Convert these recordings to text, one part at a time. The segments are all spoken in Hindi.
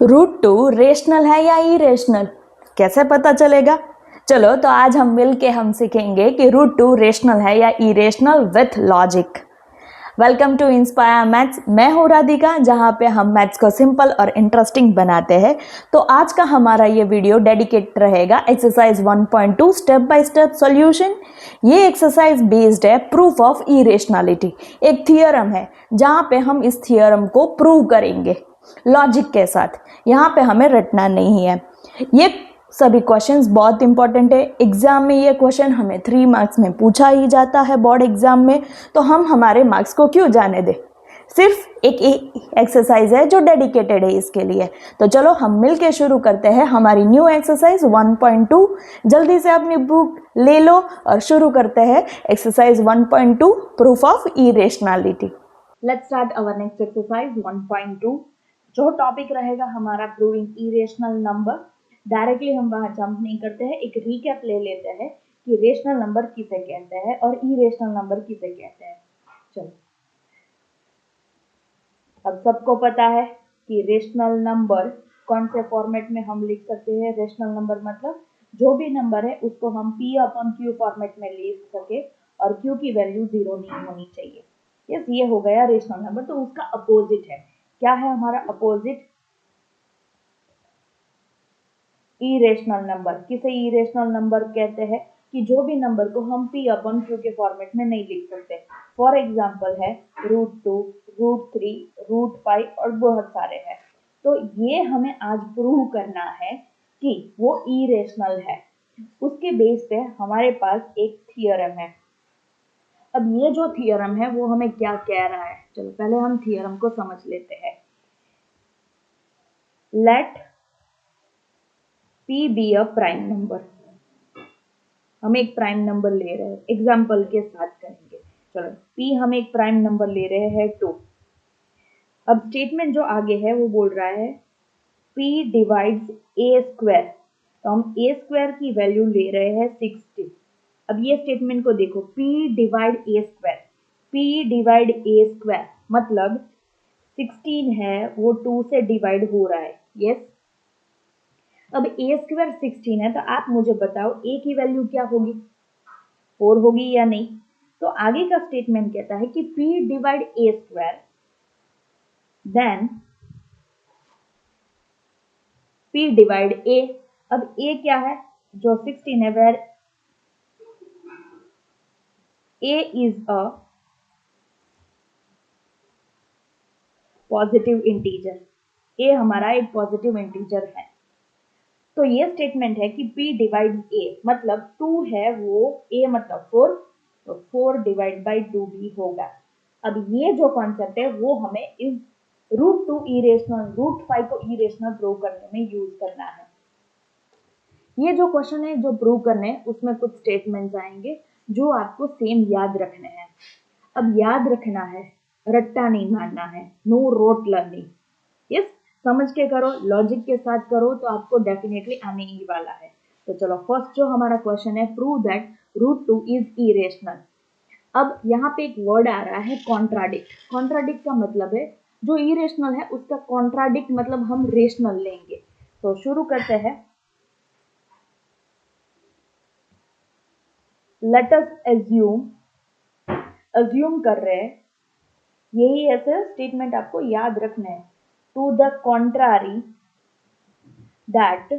रूट टू रेशनल है या इरेशनल, कैसे पता चलेगा? चलो तो आज हम सीखेंगे कि रूट टू रेशनल है या irrational with logic. Welcome to Inspire Maths. मैं हूँ राधिका, जहाँ पे हम मैथ्स को सिंपल और इंटरेस्टिंग बनाते हैं। तो आज का हमारा ये वीडियो डेडिकेट रहेगा exercise 1.2 step by step solution. ये एक्सरसाइज बेस्ड है प्रूफ ऑफ इरेशनलिटी। एक थियरम है जहाँ पे हम इस थियरम को प्रूव करेंगे लॉजिक के साथ। यहाँ पे हमें रटना नहीं है। ये सभी क्वेश्चंस बहुत इंपॉर्टेंट है। एग्जाम में ये क्वेश्चन हमें 3 मार्क्स में पूछा ही जाता है बोर्ड एग्जाम में, तो हम हमारे मार्क्स को क्यों जाने दें। सिर्फ एक एक्सरसाइज है जो डेडिकेटेड है इसके लिए। तो चलो हम मिलके शुरू करते हैं हमारी न्यू एक्सरसाइज 1.2। जल्दी से अपनी बुक ले लो और शुरू करते हैं exercise 1.2 proof of irrationality. Let's start our next exercise 1.2। जो टॉपिक रहेगा हमारा प्रूविंग इरेशनल नंबर। डायरेक्टली हम वहां जंप नहीं करते हैं, एक रिकैप ले लेते हैं कि रेशनल नंबर किसे कहते हैं और इरेशनल नंबर किसे कहते हैं। चलो, अब सबको पता है कि रेशनल नंबर कौन से फॉर्मेट में हम लिख सकते हैं। रेशनल नंबर मतलब जो भी नंबर है उसको हम P अपॉन Q फॉर्मेट में लिख सके और Q की वैल्यू 0 नहीं होनी चाहिए। यस, ये हो गया रेशनल नंबर। तो उसका अपोजिट है, क्या है हमारा अपोजिट? Irrational number. किसे इरेशनल नंबर कहते हैं? कि जो भी नंबर को हम P अपॉन Q के फॉर्मेट में नहीं लिख सकते। फॉर एग्जाम्पल है √2, √3, √5 और बहुत सारे हैं। तो ये हमें आज प्रूव करना है कि वो इरेशनल है। उसके बेस पे हमारे पास एक थियरम है। अब ये जो थियरम है वो हमें क्या कह रहा है, चलो पहले हम थियरम को समझ लेते हैं। Let P be a prime number. हम एक प्राइम नंबर ले रहे हैं, एग्जाम्पल के साथ करेंगे। चलो, P हम एक प्राइम नंबर ले रहे हैं 2। अब स्टेटमेंट जो आगे है वो बोल रहा है P डिवाइड्स A स्क्वायर। तो हम A स्क्वायर की वैल्यू ले रहे हैं 60। अब ये स्टेटमेंट को देखो, P divide A square. P divide A square मतलब 16 है वो 2 से डिवाइड हो रहा है। यस, अब A स्क्वायर 16 है तो आप मुझे बताओ A की वैल्यू क्या होगी? 4 होगी या नहीं? तो आगे का स्टेटमेंट कहता है कि P divide A square, then P divide A। अब A क्या है? जो 16 है, where A is a positive integer. A हमारा एक पॉजिटिव इंटीजर है। तो ये स्टेटमेंट है कि P डिवाइड A मतलब 2 है वो A मतलब 4, तो 4 डिवाइड बाई 2 भी होगा। अब ये जो कॉन्सेप्ट है वो हमें इस √2 इरेशनल, √5 को इरेशनल प्रूव करने में यूज करना है। ये जो क्वेश्चन है जो प्रूव करने हैं उसमें कुछ स्टेटमेंट्स आएंगे जो आपको सेम याद रखने हैं। अब याद रखना है, रट्टा नहीं मारना है, नो रोट लर्निंग। यस, समझ के करो, लॉजिक के साथ करो तो आपको डेफिनेटली आने ही वाला है। तो चलो, फर्स्ट जो हमारा क्वेश्चन है, प्रूव दैट √2 इज इरेशनल। अब यहाँ पे एक वर्ड आ रहा है कॉन्ट्राडिक्ट। कॉन्ट्राडिक्ट का मतलब है जो इरेशनल है उसका कॉन्ट्राडिक्ट मतलब हम रेशनल लेंगे। तो शुरू करते हैं। लेट अस अज्यूम कर रहे हैं, यही ऐसे स्टेटमेंट आपको याद रखना है। टू द कॉन्ट्रारी दैट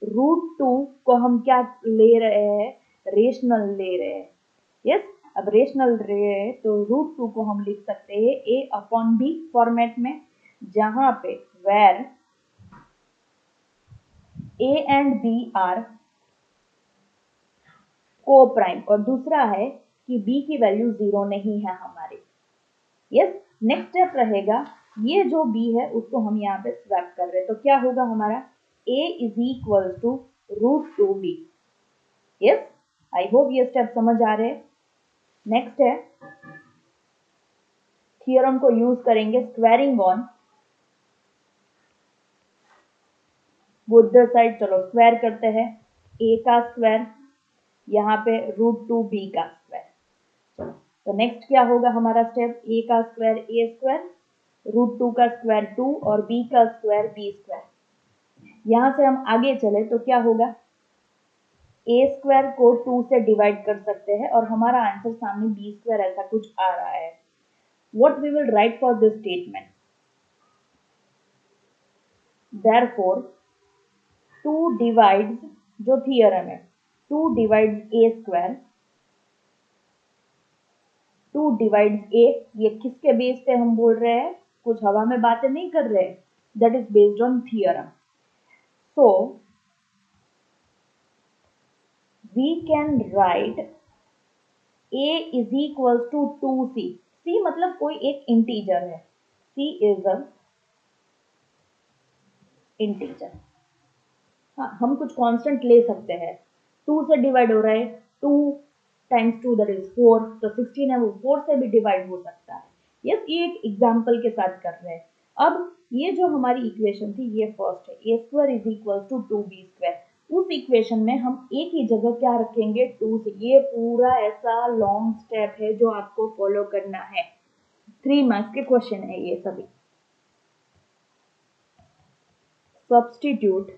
√2 को हम क्या ले रहे हैं? रेशनल ले रहे हैं। यस, अब रेशनल रहे तो √2 को हम लिख सकते हैं A अपॉन B फॉर्मेट में, जहां पे where A and B are coprime, और दूसरा है कि B की वैल्यू 0 नहीं है हमारी। यस, नेक्स्ट स्टेप रहेगा, ये जो B है उसको हम यहाँ पे स्वैप कर रहे हैं, तो क्या होगा हमारा? A is equal to √2B। Yes, I hope ये स्टेप समझ आ रहे हैं। नेक्स्ट है, थियरम को यूज करेंगे squaring on both the side. चलो स्क्वायर करते हैं, A का स्क्वायर यहाँ पे √2B का स्क्वायर। चलो, तो नेक्स्ट क्या होगा हमारा स्टेप? A का स्क्वायर A स्क्वायर √2 का स्क्वायर 2 और b का स्क्वायर b स्क्वायर। यहां से हम आगे चले तो क्या होगा, a स्क्वायर को 2 से डिवाइड कर सकते हैं और हमारा आंसर सामने b स्क्वायर ऐसा कुछ आ रहा है। What we will write for this statement, therefore 2 divides, जो थियरम है, 2 divides a square, 2 divides a, ये किसके बेस पे हम बोल रहे हैं, कुछ हवा में बातें नहीं कर रहे, that is based on theorem. So we can write a is equals to 2c। c मतलब कोई एक इंटीजर है, c इज अ इंटीजर। हाँ, हम कुछ कांस्टेंट ले सकते हैं, 2 से डिवाइड हो रहा है, 2 टाइम्स 2 दैट इज 4, तो 16 है वो 4 से भी डिवाइड हो सकता है। यस, ये एक एग्जाम्पल के साथ कर रहे हैं। अब ये जो हमारी इक्वेशन थी ये फर्स्ट है, a square is equal to 2b square. उस इक्वेशन में हम एक ही जगह क्या रखेंगे, 2 से। ये पूरा ऐसा लॉन्ग स्टेप है जो आपको फॉलो करना है, 3 मार्क्स के क्वेश्चन है ये सभी। Substitute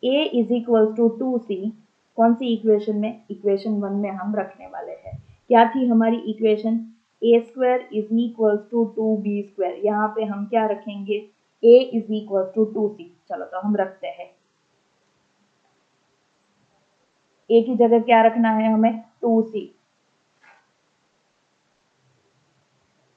a is equal to 2c, कौन सी इक्वेशन में, इक्वेशन 1 में हम रखने वाले हैं। क्या थी हमारी equation, a square is equal to 2b square. यहाँ पे हम क्या रखेंगे, a is equal to 2c। चलो तो हम रखते हैं, a की जगह क्या रखना है हमें, 2c,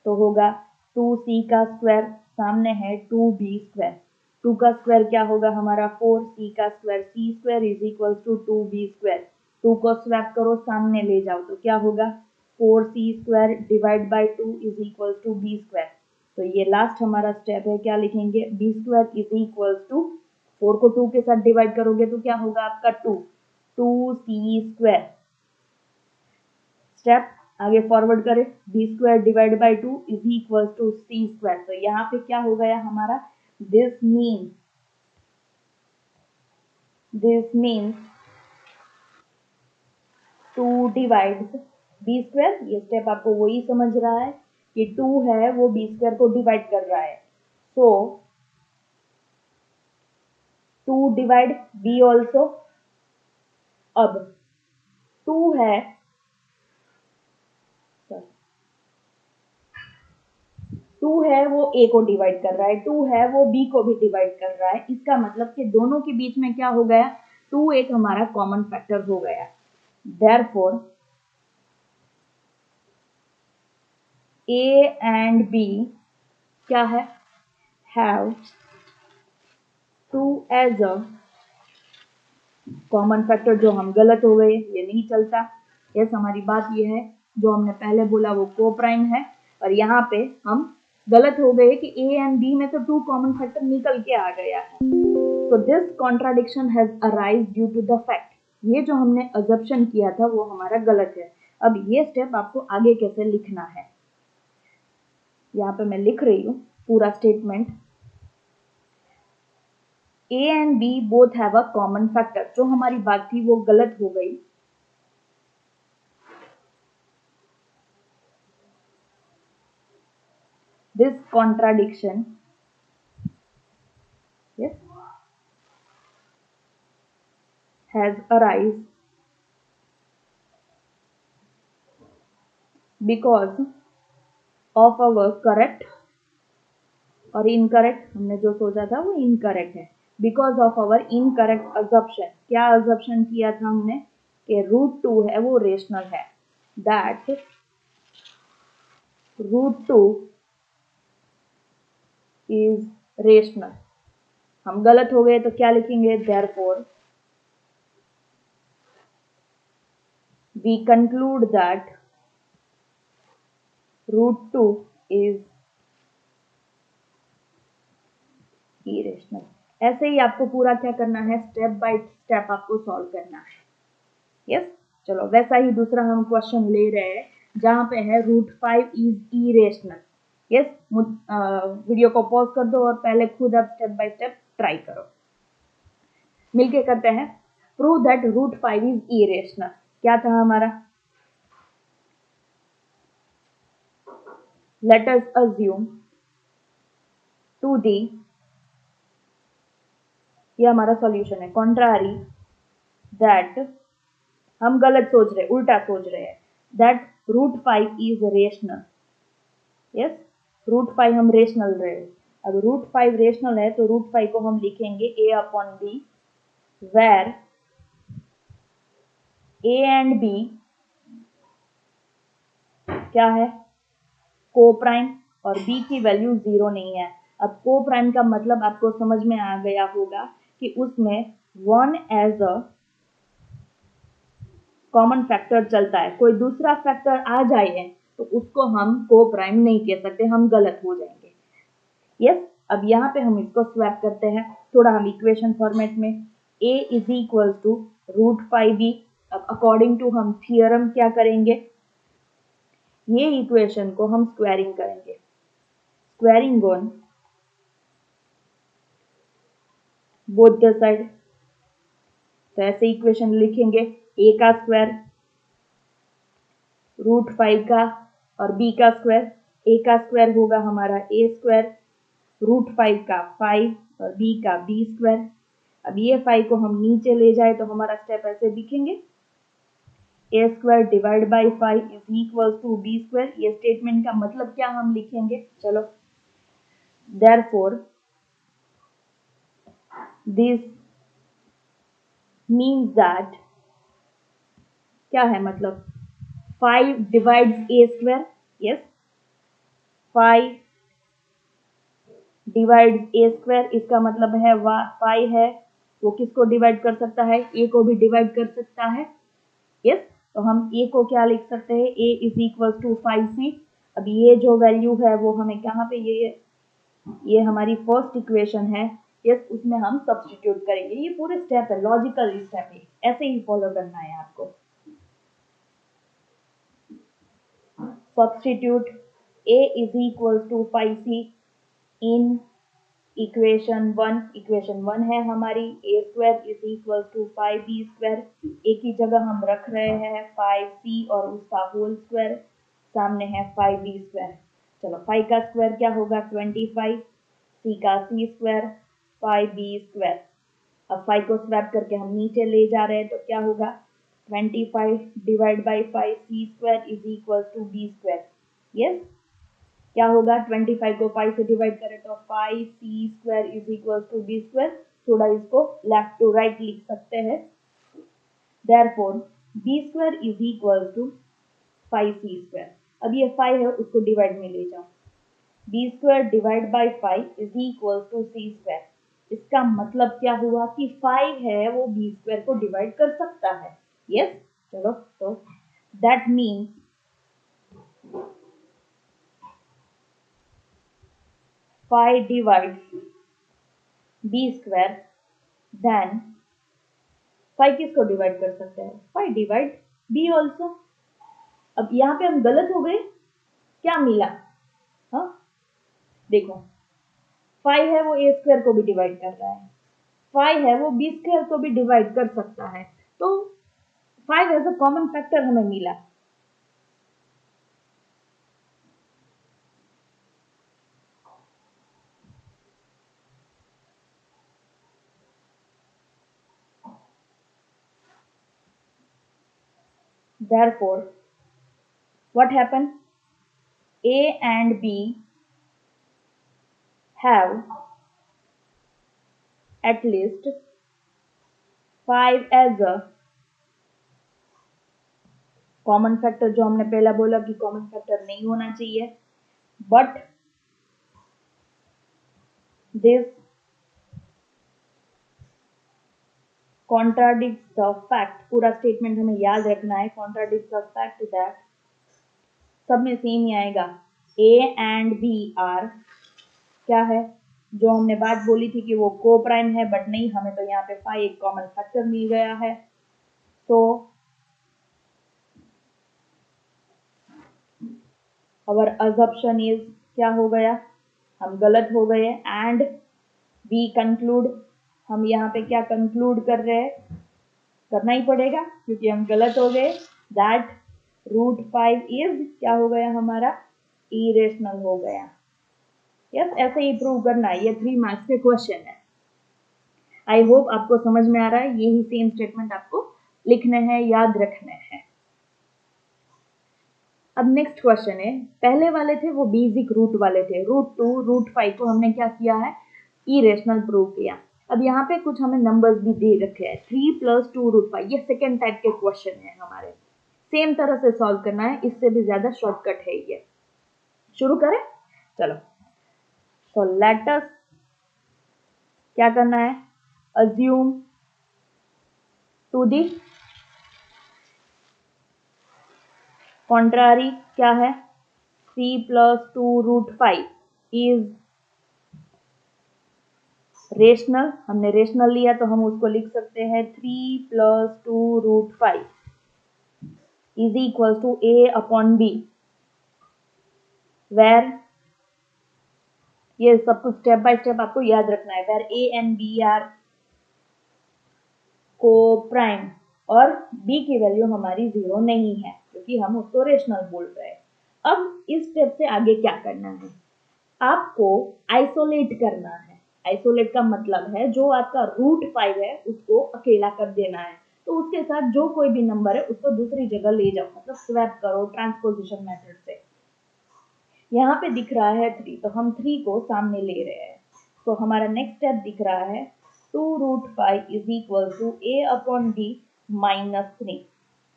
तो होगा 2c का स्क्वायर, सामने है 2b स्क्वायर, 2 का स्क्वायर क्या होगा हमारा 4, c का square, c square is equal to 2b square. 2 को स्वैप करो, सामने ले जाओ तो क्या होगा, 4c square divide by 2 is equal to b square. तो ये लास्ट हमारा स्टेप है, क्या लिखेंगे, b square is equal to 4 को 2 के साथ डिवाइड करोगे तो क्या होगा आपका 2c स्क्वायर। स्टेप आगे फॉरवर्ड करें, b square divide by 2 is equal to c square. तो यहाँ पे क्या हो गया हमारा, this means 2 divides b square. ये स्टेप आपको वही समझ रहा है कि 2 है वो b स्क्वायर को डिवाइड कर रहा है, सो 2 डिवाइड b ऑल्सो। अब 2 है, 2 है वो a को डिवाइड कर रहा है, 2 है वो b को भी डिवाइड कर रहा है। इसका मतलब कि दोनों के बीच में क्या हो गया, 2 एक हमारा कॉमन फैक्टर हो गया। देयरफॉर a एंड b क्या है, have 2 as a common factor. जो हम गलत हो गए, ये नहीं चलता। यस, हमारी बात ये है, जो हमने पहले बोला वो को प्राइम है, और यहाँ पे हम गलत हो गए कि a एंड b में तो 2 कॉमन फैक्टर निकल के आ गया है। तो this contradiction has arise due to the fact, ये जो हमने अजम्पशन किया था वो हमारा गलत है। अब ये स्टेप आपको आगे कैसे लिखना है, यहाँ पे मैं लिख रही हूँ पूरा statement. a and b both have a common factor, जो हमारी बात थी वो गलत हो गई। This contradiction, yes, has arisen because of our correct और इनकरेक्ट, हमने जो सोचा था वो इनकरेक्ट है, because of our incorrect assumption. क्या अजम्पशन किया था हमने कि √2 है वो रेशनल है, दैट √2 इज रेशनल। हम गलत हो गए तो क्या लिखेंगे, therefore we conclude that √2 is irrational. ऐसे ही आपको पूरा क्या करना है, स्टेप बाय स्टेप आपको सॉल्व करना है। यस, चलो वैसा ही दूसरा हम क्वेश्चन ले रहे हैं जहां पे है √5 इज इरेशनल। यस, वीडियो को पॉज कर दो और पहले खुद आप स्टेप बाय स्टेप ट्राई करो। मिलके करते हैं, प्रूव दैट √5 इज इरेशनल। क्या था हमारा, let us assume to the, ये हमारा सॉल्यूशन है, कॉन्ट्रारी दैट, हम गलत सोच रहे, उल्टा सोच रहे हैं, दैट √5 इज रेशनल। यस, √5 हम रेशनल रहे। अब √5 रेशनल है तो √5 को हम लिखेंगे a/b, where a and b क्या है, को प्राइम, और b की वैल्यू 0 नहीं है। अब को प्राइम का मतलब आपको समझ में आ गया होगा कि उसमें 1 एज अ कॉमन फैक्टर चलता है। कोई दूसरा फैक्टर आ जाए तो उसको हम को प्राइम नहीं कह सकते, हम गलत हो जाएंगे। यस, अब यहाँ पे हम इसको स्वैप करते हैं थोड़ा हम इक्वेशन फॉर्मेट में, a is equal to √5b। अब अकॉर्डिंग टू हम थियरम क्या करेंगे, ये इक्वेशन को हम स्क्वायरिंग करेंगे, squaring on both the side. तो ऐसे इक्वेशन लिखेंगे, a का स्क्वायर √5 का और b का स्क्वायर, a का स्क्वायर होगा हमारा a स्क्वायर, √5 का 5 और b का b स्क्वायर। अब ये 5 को हम नीचे ले जाए तो हमारा स्टेप ऐसे दिखेंगे, a square divide by 5 is equal to b square. ये स्टेटमेंट का मतलब क्या हम लिखेंगे, चलो, देयरफॉर दिस मीन्स दैट, क्या है मतलब, 5 divides a square. Yes, 5 divides a square, इसका मतलब है 5 है वो किसको डिवाइड कर सकता है, a को भी डिवाइड कर सकता है। यस, तो हम a को क्या लिख सकते हैं, a is equal to 5c। अब ये जो वैल्यू है वो हमें कहाँ पे, ये हमारी फर्स्ट इक्वेशन है। यस, उसमें हम सब्स्टिट्यूट करेंगे। ये पूरे स्टेप है, लॉजिकल स्टेप है, ऐसे ही फॉलो करना है आपको। Substitute a is equal to 5c in equation 1। Equation 1 है हमारी a square is equal to 5b square. a की जगह हम रख रहे हैं 5c और उसका होल स्क्वायर, सामने है 5b स्क्वायर। चलो, 5 का स्क्वायर क्या होगा 25, c का c स्क्वायर 5b स्क्वायर। अब 5 को स्वैप करके हम नीचे ले जा रहे हैं तो क्या होगा, 25 divide by 5c square is equal to b square. Yes, क्या होगा, 25 को 5 से डिवाइड करें तो 5c square is equal to b square. थोड़ा इसको लेफ्ट टू राइट लिख सकते हैं, therefore b square is equal to 5c square. अब ये 5 है उसको डिवाइड में ले जाओ, b square divide by 5 is equal to c square. इसका मतलब क्या हुआ कि 5 है वो b स्क्वायर को डिवाइड कर सकता है। यस, चलो, तो that means 5 divides b square, then 5 किसको डिवाइड कर सकते हैं, 5 डिवाइड b ऑल्सो। अब यहाँ पे हम गलत हो गए, क्या मिला, हाँ देखो, 5 है वो a स्क्वायर को भी डिवाइड कर रहा है, 5 है वो b स्क्वायर को भी डिवाइड कर सकता है, तो 5 एज अ कॉमन फैक्टर हमें मिला। Therefore, what happened? A and B have at least 5 as a common factor, जो हमने पहला बोला कि कॉमन फैक्टर नहीं होना चाहिए, but this contradicts the fact, पूरा स्टेटमेंट हमें याद रखना है, कॉन्ट्राडिक्ट्स द फैक्ट दैट, सब में सेम ही आएगा, A एंड B आर, क्या है, जो हमने बात बोली थी कि वो को प्राइम है, बट नहीं, हमें तो यहाँ पे 5 एक कॉमन फैक्टर मिल गया है। तो अवर अजम्पशन इज, क्या हो गया, हम गलत हो गए, एंड वी कंक्लूड, हम यहाँ पे क्या कंक्लूड कर रहे हैं, करना ही पड़ेगा क्योंकि हम गलत हो गए, दैट √5 इज क्या हो गया हमारा, इरेशनल हो गया। यस, ऐसे ही प्रूव करना है। ये 3 मार्क्स के क्वेश्चन है। आई होप आपको समझ में आ रहा है। यही सेम स्टेटमेंट आपको लिखने हैं, याद रखने हैं। अब नेक्स्ट क्वेश्चन है, पहले वाले थे वो बेसिक रूट वाले थे, √2 √5 को हमने क्या किया है, इरेशनल प्रूव किया। अब यहाँ पे कुछ हमें नंबर्स भी दे रखे हैं, 3 + 2 √5, ये सेकेंड टाइप के क्वेश्चन है हमारे। सेम तरह से सॉल्व करना है, इससे भी ज्यादा शॉर्टकट है ये। शुरू करें, चलो। सो लेट अस क्या करना है, अज्यूम टू दी कॉन्ट्रारी क्या है, 3 + 2 √5 इज रेशनल। हमने रेशनल लिया तो हम उसको लिख सकते हैं 3 + 2 √5 is equal to a/b, where, ये सब कुछ स्टेप बाय स्टेप आपको याद रखना है, where a and b are coprime और b की वैल्यू हमारी 0 नहीं है क्योंकि हम उसको रेशनल बोल रहे हैं। अब इस स्टेप से आगे क्या करना है, आपको आइसोलेट करना है। आइसोलेट का मतलब है जो आपका √5 है उसको अकेला कर देना है, तो उसके साथ जो कोई भी नंबर है उसको दूसरी जगह ले जाओ, मतलब स्वैप करो ट्रांसपोजिशन मेथड से। यहाँ पे दिख रहा है 3, तो हम 3 को सामने ले रहे हैं। तो हमारा नेक्स्ट स्टेप दिख रहा है 2 √5 इज इक्वल टू a/b -3।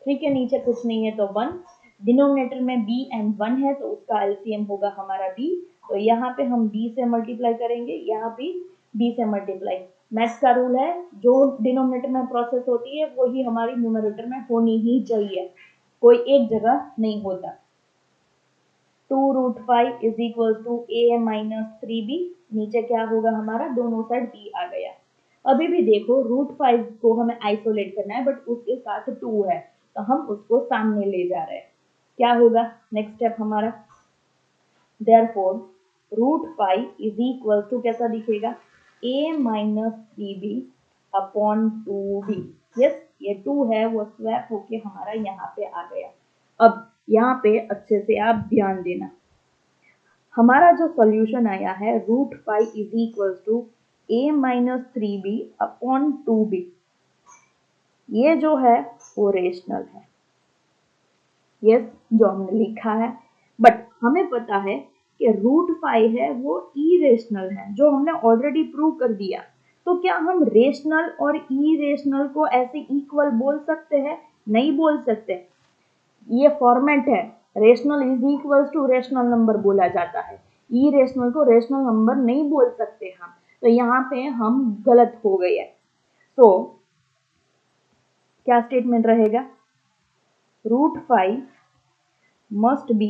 3 के नीचे कुछ नहीं है तो 1, डिनोमिनेटर में b एंड 1 है तो उसका एलसीएम होगा हमारा b। तो यहाँ पे हम b से मल्टीप्लाई करेंगे, यहाँ भी b से मल्टीप्लाई। मैथ्स का रूल है, जो डिनोमिनेटर में प्रोसेस होती है वही हमारी न्यूमरेटर में होनी ही चाहिए, कोई एक जगह नहीं होता। 2 √5 is equal to a -3b, नीचे क्या होगा हमारा, दोनों साइड b आ गया। अभी भी देखो √5 को हमें आइसोलेट करना है बट उसके साथ 2 है तो हम उसको सामने ले जा रहे हैं। क्या होगा नेक्स्ट स्टेप हमारा, देयरफॉर √5 इज इक्वल टू कैसा दिखेगा, a -3b upon 2b। Yes, ये 2 है वो स्वैप होके हमारा यहाँ पे आ गया। अब यहाँ पे अच्छे से आप ध्यान देना, हमारा जो सॉल्यूशन आया है √5 is equal to a -3b upon 2b, ये जो है वो रेशनल है। यस, जो हमने लिखा है, बट हमें पता है कि √5 है वो इरेशनल है, जो हमने ऑलरेडी प्रूव कर दिया। तो क्या हम रेशनल और इरेशनल को ऐसे इक्वल बोल सकते हैं? नहीं बोल सकते। ये फॉर्मेट है, rational is equal to rational number बोला जाता है, इरेशनल को रेशनल नंबर नहीं बोल सकते हम। तो यहाँ पे हम गलत हो गए हैं। तो क्या स्टेटमेंट रहेगा, √5 मस्ट बी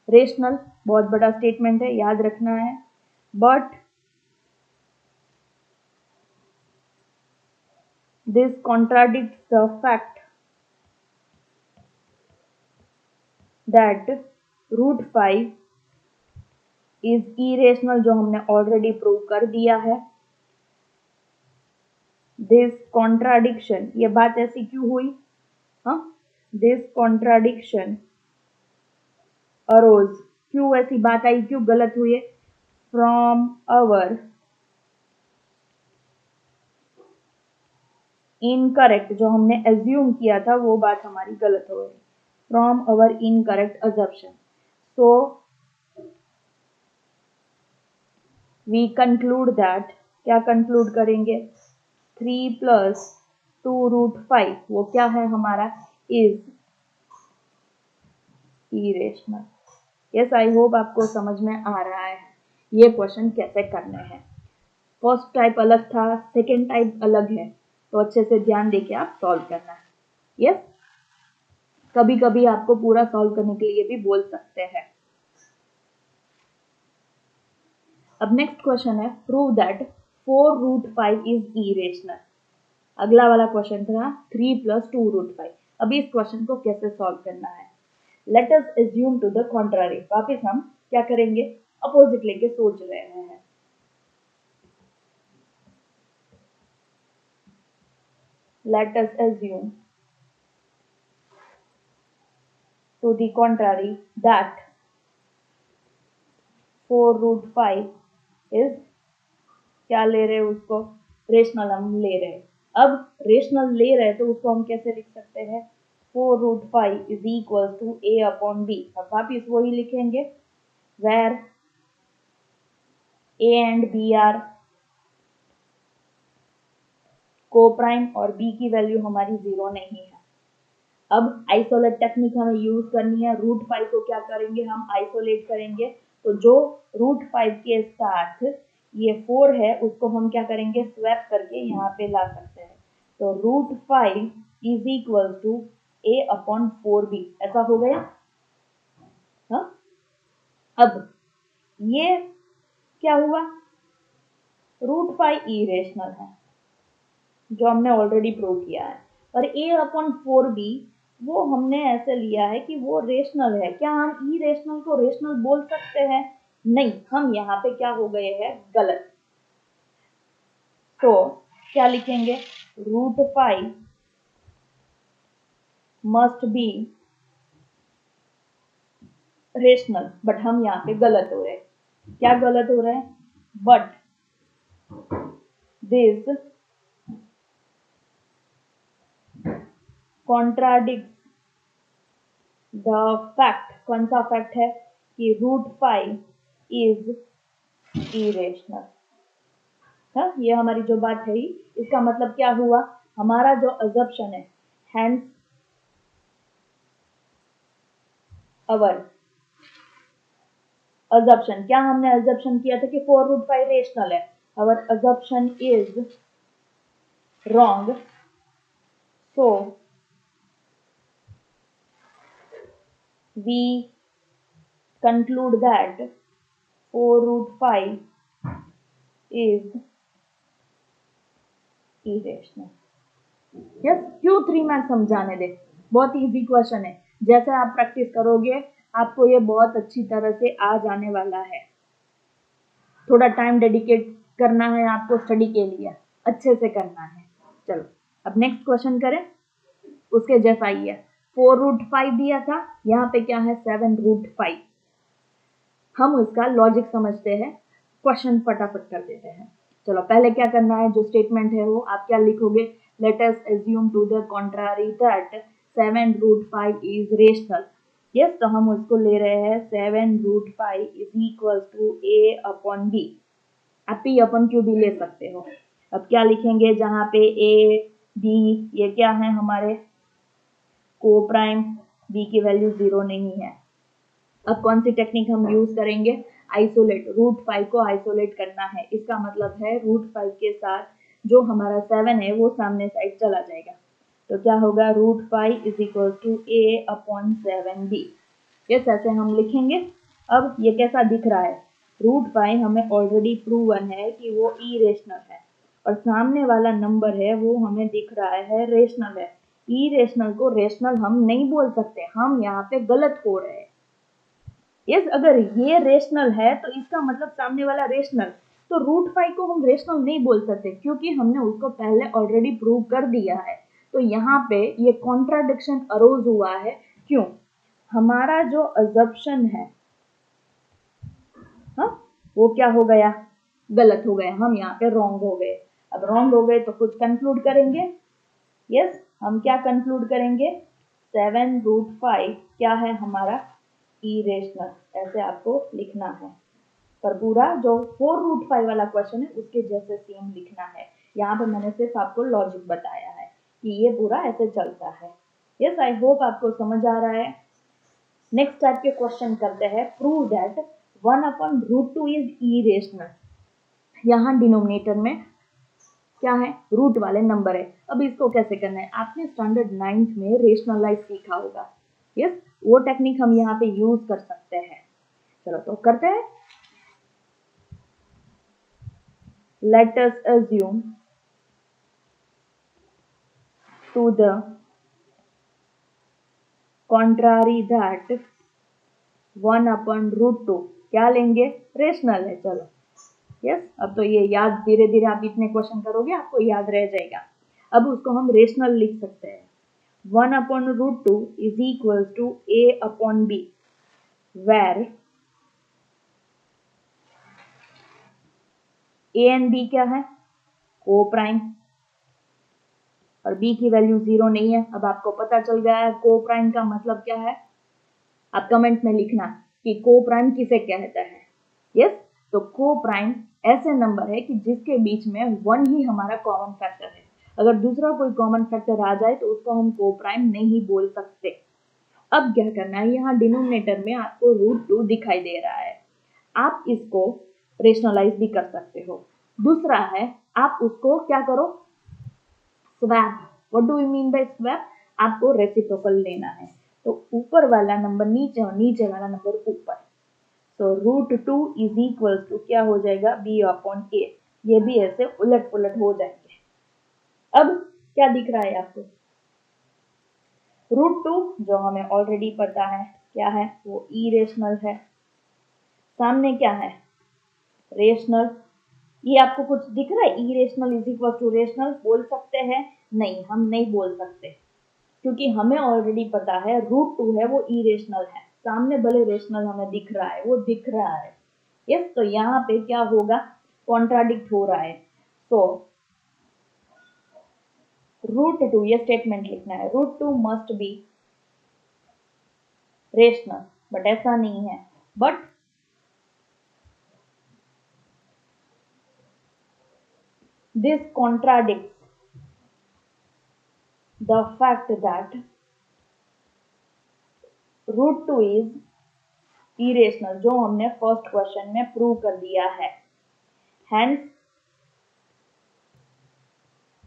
रेशनल, बहुत बड़ा स्टेटमेंट है, याद रखना है। But this contradicts the fact that √5 is irrational, जो हमने ऑलरेडी प्रूव कर दिया है। दिस कॉन्ट्राडिक्शन, ये बात ऐसी क्यों हुई, हाँ, दिस कॉन्ट्राडिक्शन अरोज, क्यों ऐसी बात आई, क्यों गलत हुई, फ्रॉम अवर इनकरेक्ट, जो हमने एज्यूम किया था वो बात हमारी गलत हो गई, from our incorrect assumption. So we conclude that, क्या कंक्लूड करेंगे, 3 + 2 √5 वो क्या है हमारा, is irrational. Yes, I hope आपको समझ में आ रहा है ये क्वेश्चन कैसे करने हैं। फर्स्ट टाइप अलग था, सेकेंड टाइप अलग है, तो अच्छे से ध्यान देके आप सॉल्व करना है। यस, कभी कभी आपको पूरा सॉल्व करने के लिए भी बोल सकते हैं। अब नेक्स्ट क्वेश्चन है, प्रूव दैट 4 √5 इज इरेशनल। अगला वाला क्वेश्चन था 3 + 2 √5। अभी इस क्वेश्चन को कैसे सॉल्व करना है, let us assume to the contrary. वापिस हम क्या करेंगे, अपोजिट लेके सोच रहे हैं। Let us assume to the contrary that 4√5 is, क्या ले रहे हैं उसको, रेशनल हम ले रहे हैं। अब रेशनल ले रहे हैं तो उसको हम कैसे लिख सकते हैं, 4√5 is equal to a upon b. अब वापिस वही लिखेंगे, where a and b are coprime और बी की वैल्यू हमारी 0 नहीं है। अब आइसोलेट टेक्निक हमें यूज करनी है। √5 को क्या करेंगे, हम आइसोलेट करेंगे। तो जो √5 के साथ ये 4 है उसको हम क्या करेंगे, स्वैप करके यहाँ पे ला सकते हैं। तो √5 is equal to a upon 4b, ऐसा हो गया। हाँ, अब ये क्या हुआ, √5 इरेशनल है जो हमने ऑलरेडी प्रूव किया है, और a अपॉन 4b वो हमने ऐसे लिया है कि वो रेशनल है। क्या हम इरेशनल को रेशनल बोल सकते हैं, नहीं, हम यहाँ पे क्या हो गए हैं, गलत। तो क्या लिखेंगे, √5 मस्ट बी रेशनल, बट हम यहाँ पे गलत हो रहे हैं। क्या गलत हो रहा है, but this contradict the fact. कौन सा फैक्ट है, कि √5 इज इरेशनल। हाँ, ये हमारी जो बात है, इसका मतलब क्या हुआ, हमारा जो अजम्पशन है, हैंस अवर अजम्पशन, क्या हमने अजम्पशन किया था कि 4√5 रेशनल है, our assumption is wrong, so we conclude that 4√5 is irrational। Yes, Q3 में समझाने दे, बहुत इजी क्वेश्चन है। जैसे आप प्रैक्टिस करोगे आपको ये बहुत अच्छी तरह से आ जाने वाला है। थोड़ा टाइम डेडिकेट करना है आपको स्टडी के लिए, अच्छे से करना है। चलो अब नेक्स्ट क्वेश्चन करें, उसके जैसा ही है। 4√5 दिया था, यहाँ पे क्या है, 7√5। हम उसका लॉजिक समझते हैं, क्वेश्चन फटाफट कर देते हैं। चलो पहले क्या करना है, जो स्टेटमेंट है वो आप क्या लिखोगे, let us assume to the contrary that 7√5 is rational. Yes, तो हम उसको ले रहे हैं 7√5 is equal to a upon b. आप पी अपॉन क्यू भी ले सकते हो। अब क्या लिखेंगे, जहाँ पे ए बी ये क्या है, हमारे को प्राइम, बी की वैल्यू 0 नहीं है। अब कौन सी टेक्निक हम यूज करेंगे, आइसोलेट। √5 को आइसोलेट करना है, इसका मतलब है √5 के साथ जो हमारा 7 है वो सामने साइड चला जाएगा। तो क्या होगा, √5 is equal to a upon 7b। Yes, ऐसे हम लिखेंगे। अब ये कैसा दिख रहा है, √5 हमें ऑलरेडी प्रूवन है कि वो इरेशनल है, और सामने वाला नंबर है वो हमें दिख रहा है रेशनल है। इरेशनल को रेशनल हम नहीं बोल सकते, हम यहाँ पे गलत हो रहे हैं। यस, अगर ये रेशनल है तो इसका मतलब सामने वाला रेशनल, तो √5 को हम रेशनल नहीं बोल सकते क्योंकि हमने उसको पहले ऑलरेडी प्रूव कर दिया है। तो यहाँ पे ये कॉन्ट्राडिक्शन अरोज हुआ है। क्यों, हमारा जो अजम्पशन है, हाँ, वो क्या हो गया, गलत हो गया, हम यहाँ पे रॉन्ग हो गए। अब रॉन्ग हो गए तो कुछ कंक्लूड करेंगे। यस, हम क्या कंक्लूड करेंगे, 7√5 क्या है हमारा, इरेशनल, ऐसे आपको लिखना है। पर पूरा जो 4√5 वाला क्वेश्चन है उसके जैसे सेम लिखना है। यहाँ पे मैंने सिर्फ आपको लॉजिक बताया है कि ये पूरा ऐसे चलता है। यस, आई होप आपको समझ आ रहा है। नेक्स्ट टाइप के क्वेश्चन करते हैं, प्रूव दैट 1/√2 इज इरेशनल। यहाँ डिनोमिनेटर में क्या है, रूट वाले नंबर है। अब इसको कैसे करना है, आपने स्टैंडर्ड 9th में रेशनलाइज सीखा होगा। यस, वो टेक्निक हम यहाँ पे यूज कर सकते हैं। चलो तो करते हैं। Let us assume to the contrary that 1/√2 क्या लेंगे, रेशनल है। चलो यस, अब तो ये याद, धीरे धीरे आप इतने क्वेश्चन करोगे आपको याद रह जाएगा। अब उसको हम रेशनल लिख सकते हैं। 1/√2 is equal to a upon b, where a and b क्या है, को प्राइम, और बी की वैल्यू 0 नहीं है। अब आपको पता चल गया है को प्राइम का मतलब क्या है। आप कमेंट में लिखना कि को प्राइम किसे कहता है। यस, तो को प्राइम ऐसे नंबर है कि जिसके बीच में 1 ही हमारा कॉमन फैक्टर है। अगर दूसरा कोई कॉमन फैक्टर आ जाए तो उसको हम को प्राइम नहीं बोल सकते। अब क्या करना है, यहाँ डिनोमिनेटर में आपको √2 दिखाई दे रहा है, आप इसको रेशनलाइज भी कर सकते हो। दूसरा है, आप उसको क्या करो, swap. What do you mean by swap, आपको रेसिप्रोकल लेना है। तो ऊपर वाला नंबर नीचे और नीचे वाला नंबर ऊपर। तो √2 इज इक्वल टू क्या हो जाएगा, b अपॉन a। ये भी ऐसे उलट पुलट हो जाएंगे। अब क्या दिख रहा है आपको, √2 जो हमें ऑलरेडी पता है क्या है, वो इरेशनल है। सामने क्या है, रेशनल। ये आपको कुछ दिख रहा है, irrational is equal to rational बोल सकते हैं? नहीं, हम नहीं बोल सकते, क्योंकि हमें ऑलरेडी पता है √2 है वो इरेशनल है। सामने भले रेशनल हमें दिख रहा है, वो दिख रहा है। यस, तो यहाँ पे क्या होगा, कॉन्ट्राडिक्ट हो रहा है। तो √2, ये स्टेटमेंट लिखना है, √2 मस्ट बी रेशनल, बट ऐसा नहीं है। But this contradicts the fact that √2 is irrational, जो हमने फर्स्ट क्वेश्चन में प्रूव कर दिया है। Hence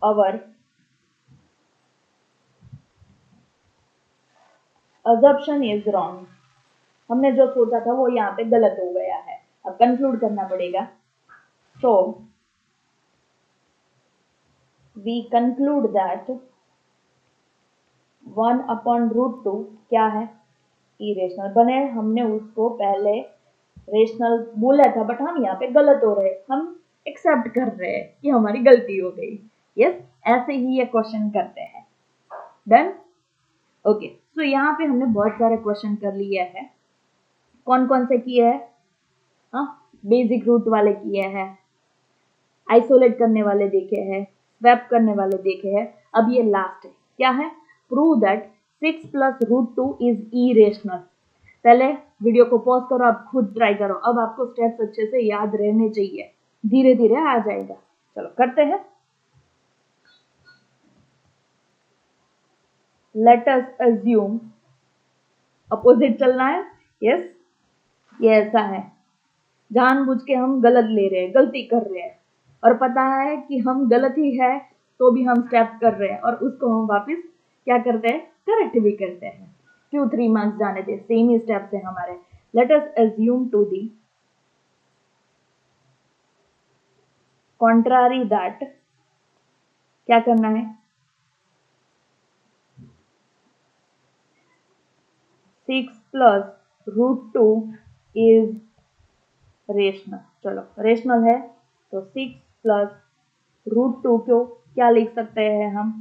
our assumption is wrong। हमने जो सोचा था वो यहाँ पे गलत हो गया है। अब कंक्लूड करना पड़ेगा। So we conclude that 1 upon √2 क्या है, इरेशनल। बने हमने उसको पहले रेशनल बोला था, बट हम यहाँ पे गलत हो रहे, हम एक्सेप्ट कर रहे हैं कि हमारी गलती हो गई। यस, ऐसे ही ये क्वेश्चन करते हैं। Done, okay. सो यहाँ पे हमने बहुत सारे क्वेश्चन कर लिए हैं। कौन कौन से किए हैं, हाँ, बेसिक रूट वाले किए हैं, आइसोलेट करने वाले देखे हैं, स्वैप करने वाले देखे हैं। अब ये लास्ट है, क्या है, प्रूव दैट 6 + √2 इज इरेशनल। पहले वीडियो को पॉज करो, आप खुद ट्राई करो। अब आपको स्टेप्स अच्छे से याद रहने चाहिए, धीरे धीरे आ जाएगा। चलो करते हैं। लेट अस अज्यूम, अपोजिट चलना है। यस, ये ऐसा है, जानबूझ के हम गलत ले रहे हैं, गलती कर रहे हैं, और पता है कि हम गलत ही है, तो भी हम स्टेप कर रहे हैं, और उसको हम वापस क्या करते हैं, करेक्ट भी करते हैं। 2-3 मार्क्स जाने थे, सेम ही स्टेप्स है हमारे। Let us assume to the contrary that, क्या करना है, 6 + √2 इज रेशनल। चलो रेशनल है तो 6 + √2 को क्या लिख सकते हैं हम,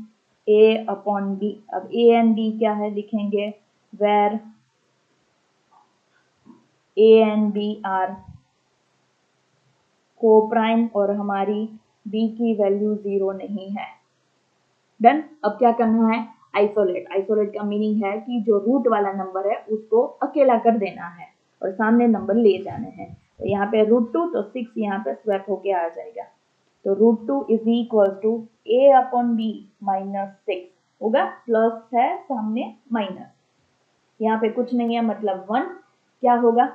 a अपॉन b। अब a एंड b क्या है लिखेंगे, where a and b are coprime, और हमारी b की वैल्यू 0 नहीं है। डन। अब क्या करना है, आइसोलेट। आइसोलेट का मीनिंग है कि जो रूट वाला नंबर है उसको अकेला कर देना है और सामने नंबर ले जाने हैं। तो यहाँ पे √2, तो 6 यहाँ पे स्वैप होके आ जाएगा। तो √2 is equal to a upon b -6 होगा, प्लस है सामने माइनस, यहाँ पे कुछ नहीं है मतलब 1। क्या होगा,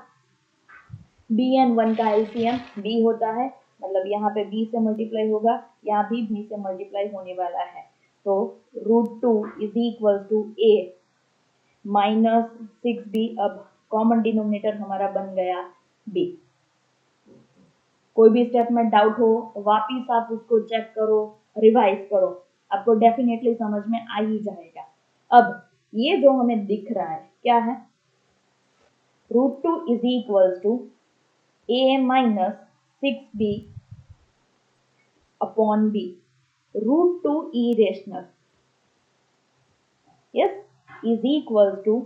b एंड 1 का एलसीएम b होता है, मतलब यहाँ पे b से मल्टीप्लाई होगा, यहाँ भी b से मल्टीप्लाई होने वाला है। तो √2 is equal to a -6b। अब कॉमन डिनोमिनेटर हमारा बन गया b। कोई भी स्टेप में डाउट हो वापिस आप उसको चेक करो, रिवाइज करो, आपको डेफिनेटली समझ में आ ही जाएगा। अब ये जो हमें दिख रहा है क्या है, √2 is equal to a -6b upon b, √2 irrational, yes, is equal to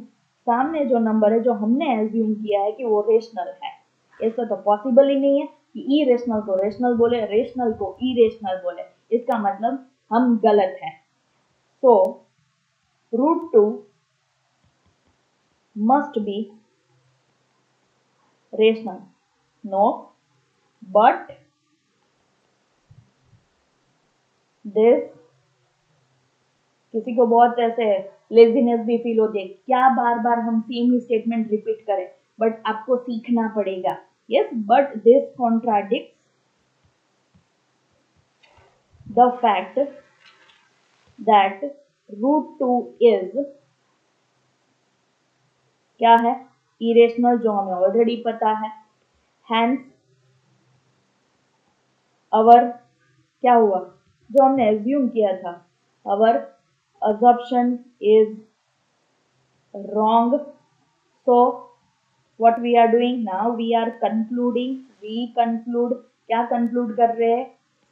सामने जो नंबर है जो हमने एज्यूम किया है कि वो रेशनल है, ऐसा तो पॉसिबल ही नहीं है, कि इरेशनल को रेशनल बोले, रेशनल को इरेशनल बोले, इसका मतलब हम गलत हैं। सो √2 must be rational. No, but this, किसी को बहुत ऐसे लेजीनेस भी फील होती है, क्या बार बार हम सेम ही स्टेटमेंट रिपीट करें, बट आपको सीखना पड़ेगा। Yes, but this contradicts the fact that √2 is क्या है, इरेशनल, जो हमें ऑलरेडी पता है। हैंस अवर क्या हुआ, जो हमने एज्यूम किया था, अवर assumption is wrong. So what we are doing now, we are concluding, we conclude, क्या conclude कर रहे हैं,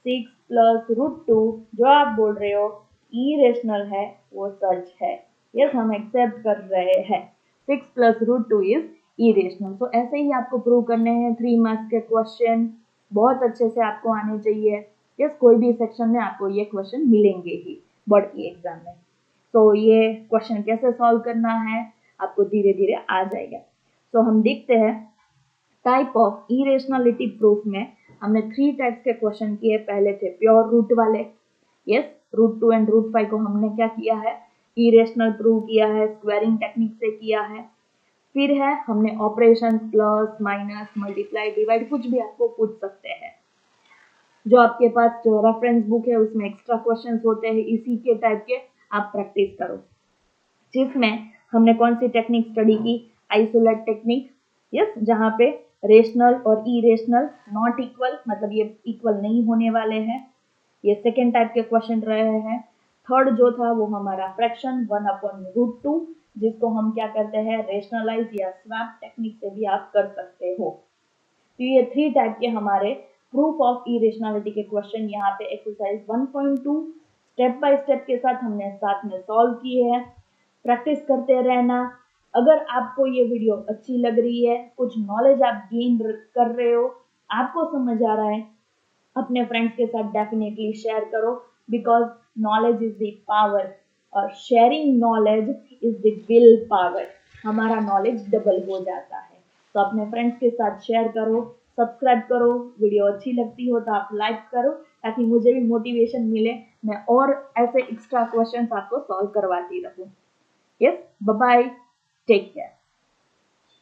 6 plus √2 जो आप बोल रहे हो irrational है वो सच है। यस, हम एक्सेप्ट कर रहे हैं 6 plus √2 इज irrational। तो ऐसे ही आपको प्रूव करने हैं 3 मार्क्स के क्वेश्चन, बहुत अच्छे से आपको आने चाहिए। यस, कोई भी सेक्शन में आपको ये क्वेश्चन मिलेंगे ही बोर्ड की एग्जाम में। तो ये क्वेश्चन कैसे सॉल्व करना है आपको धीरे धीरे आ जाएगा। तो हम देखते हैं टाइप ऑफ इरेशनलिटी प्रूफ में हमने 3 टाइप्स के क्वेश्चन किए। पहले थे प्योर रूट वाले, यस, √2 एंड √5 को हमने क्या किया है, इरेशनल प्रूव किया है, स्क्वायरिंग टेक्निक से किया है। फिर है हमने operation plus minus multiply divide, कुछ भी आपको पूछ सकते हैं। जो आपके पास जो रेफरेंस बुक है उसमें एक्स्ट्रा क्वेश्चंस होते हैं इसी के टाइप के, आप प्रैक्टिस करो। जिसमें हमने कौन सी टेक्निक स्टडी की, आइसोलेट टेक्निक, यस, जहाँ पे रेशनल और इरेशनल नॉट इक्वल, मतलब ये इक्वल नहीं होने वाले हैं, ये सेकेंड टाइप के क्वेश्चन रहे हैं। थर्ड जो था वो हमारा फ्रैक्शन 1/√2, जिसको हम क्या करते हैं, रेशनलाइज या स्वैप टेक्निक से भी आप कर सकते हो। तो ये 3 टाइप के हमारे प्रूफ ऑफ इरेशनलिटी के क्वेश्चन यहाँ पे एक्सरसाइज 1.2 स्टेप बाय स्टेप के साथ हमने साथ में सॉल्व किए हैं। प्रैक्टिस करते रहना। अगर आपको ये वीडियो अच्छी लग रही है, कुछ नॉलेज आप गेन कर रहे हो, आपको समझ आ रहा है, अपने फ्रेंड्स के साथ डेफिनेटली शेयर करो, because knowledge is the power और sharing knowledge is the will power. हमारा नॉलेज डबल हो जाता है। तो अपने फ्रेंड्स के साथ शेयर करो, सब्सक्राइब करो, वीडियो अच्छी लगती हो तो आप लाइक करो, ताकि मुझे भी मोटिवेशन मिले, मैं और ऐसे एक्स्ट्रा क्वेश्चंस आपको सॉल्व करवाती रहूं। Yes, bye bye, take care.